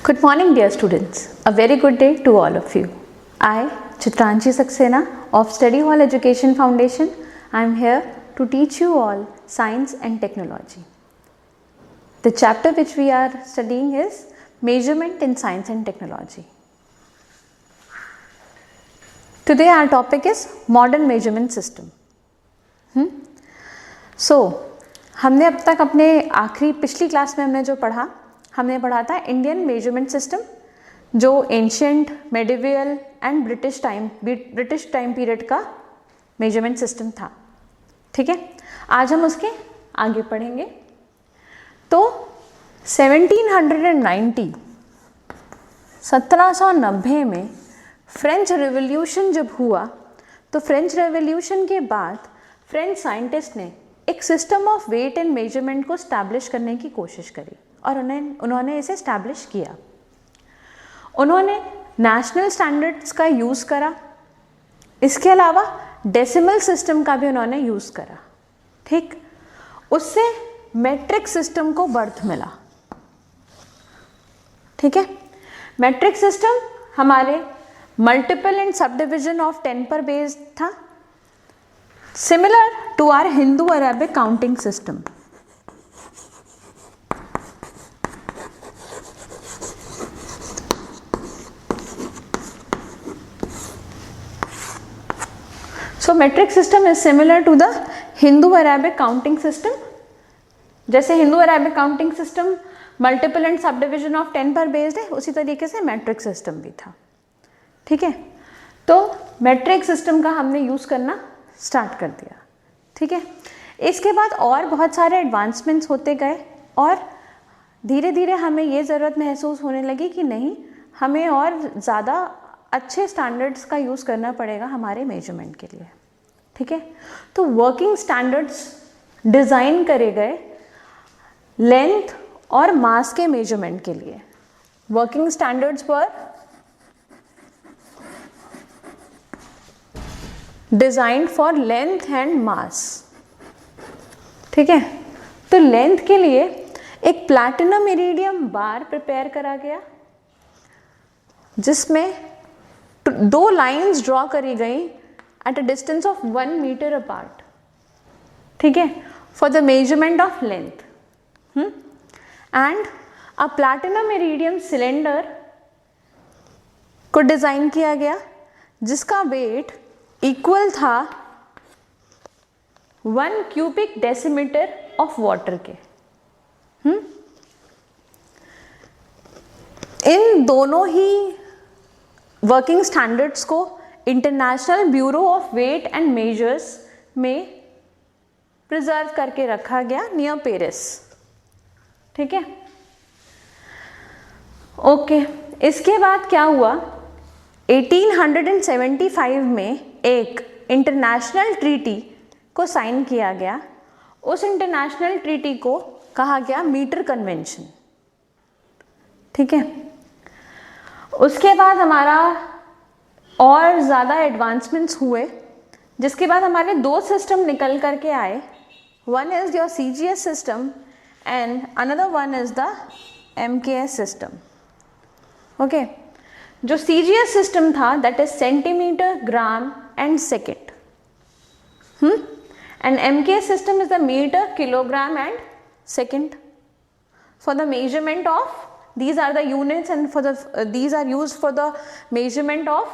Good morning, dear students. A very good day to all of you. I, Chitranshi Saxena of Study Hall Education Foundation, I am here to teach you all science and technology. The chapter which we are studying is Measurement in Science and Technology. Today our topic is Modern Measurement System. हमने अब तक अपने पिछली class में हमने पढ़ा था Indian measurement system, जो ancient, medieval and British time period का मेजरमेंट सिस्टम था. ठीक है, आज हम उसके आगे पढ़ेंगे. तो 1790 में फ्रेंच रिवॉल्यूशन जब हुआ, तो फ्रेंच रिवॉल्यूशन के बाद फ्रेंच साइंटिस्ट ने एक system of wait and measurement को स्टैब्लिश करने की कोशिश करी और उन्होंने इसे स्टैब्लिश किया. उन्होंने नेशनल स्टैंडर्ड्स का यूज़ करा, इसके अलावा डेसिमल सिस्टम का भी उन्होंने यूज़ करा. ठीक, उससे मेट्रिक सिस्टम को बर्थ मिला. ठीक है, मेट्रिक सिस्टम हमारे multiple and subdivision of 10 पर बेस्ड था, similar to our Hindu Arabic counting system. So metric system is similar to the Hindu-Arabic counting system. जैसे Hindu-Arabic counting system multiple and subdivision of 10 पर based है, उसी तरीके से metric system भी था. ठीक है, तो metric system का हमने यूज़ करना स्टार्ट कर दिया. ठीक है, इसके बाद और बहुत सारे एडवांसमेंट्स होते गए और धीरे धीरे हमें ये ज़रूरत महसूस होने लगी कि नहीं, हमें और ज़्यादा अच्छे स्टैंडर्ड्स का यूज़ करना पड़ेगा हमारे मेजरमेंट के लिए. ठीक है, तो वर्किंग स्टैंडर्ड्स डिज़ाइन करे गए लेंथ और मास के मेजरमेंट के लिए. वर्किंग स्टैंडर्ड्स पर design for length and mass. ठीक है, तो लेंथ के लिए एक प्लैटिनम इरिडियम बार प्रिपेयर करा गया, जिसमें 2 लाइंस ड्रॉ करी गई at a distance of 1 metre apart. ठीक है, for the measurement of length. And a platinum iridium cylinder को डिज़ाइन किया गया, जिसका वेट इक्वल था 1 क्यूबिक डेसीमीटर ऑफ वाटर के. इन दोनों ही वर्किंग स्टैंडर्ड्स को International Bureau of wait and Measures में प्रिजर्व करके रखा गया नियर पेरिस. ठीक है, ओके. इसके बाद क्या हुआ, 1875 में एक इंटरनेशनल ट्रीटी को साइन किया गया. उस इंटरनेशनल ट्रीटी को कहा गया मीटर कन्वेंशन. ठीक है, उसके बाद हमारा और ज़्यादा एडवांसमेंट्स हुए, जिसके बाद हमारे 2 सिस्टम निकल करके आए. One is your CGS system and another one is the MKS system. Okay, जो CGS सिस्टम था that is centimetre, gram and second, and MKS system is the metre, kilogram and second. For the measurement of these are the units and these are used for the measurement of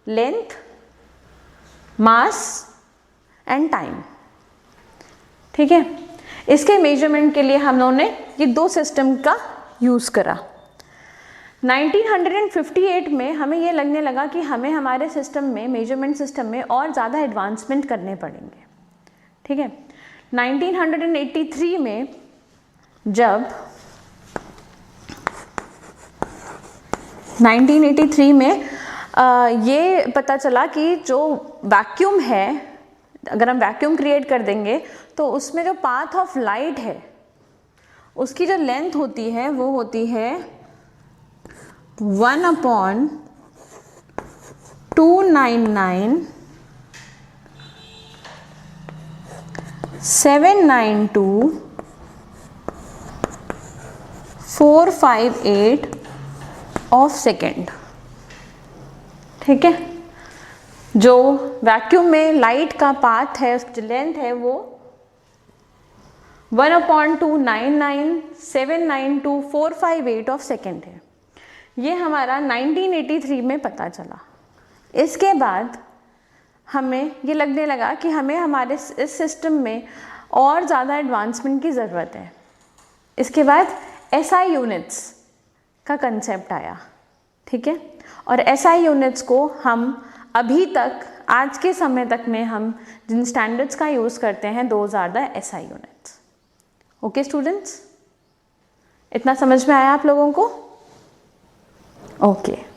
length, mass and time. ठीक है, इसके measurement के लिए हम लोगों ने ये 2 system का यूज़ करा. 1958 में हमें ये लगने लगा कि हमें हमारे सिस्टम में, मेजरमेंट सिस्टम में और ज़्यादा एडवांसमेंट करने पड़ेंगे. ठीक है, 1983 में जब 1983 में ये पता चला कि जो वैक्यूम है, अगर हम वैक्यूम क्रिएट कर देंगे तो उसमें जो पाथ ऑफ लाइट है उसकी जो लेंथ होती है वो होती है 1/299,792,458 ऑफ सेकेंड। ठीक है, जो वैक्यूम में लाइट का पाथ है, उसकी लेंथ है वो 1/299792458 ऑफ सेकेंड है। ये हमारा 1983 में पता चला। इसके बाद हमें ये लगने लगा कि हमें हमारे इस सिस्टम में और ज़्यादा एडवांसमेंट की ज़रूरत है। इसके बाद SI यूनिट्स का कंसेप्ट आया। ठीक है, और SI यूनिट्स को हम अभी तक, आज के समय तक में हम जिन स्टैंडर्ड्स का यूज़ करते हैं, those are the SI units. Okay students, इतना समझ में आया आप लोगों को? ओके।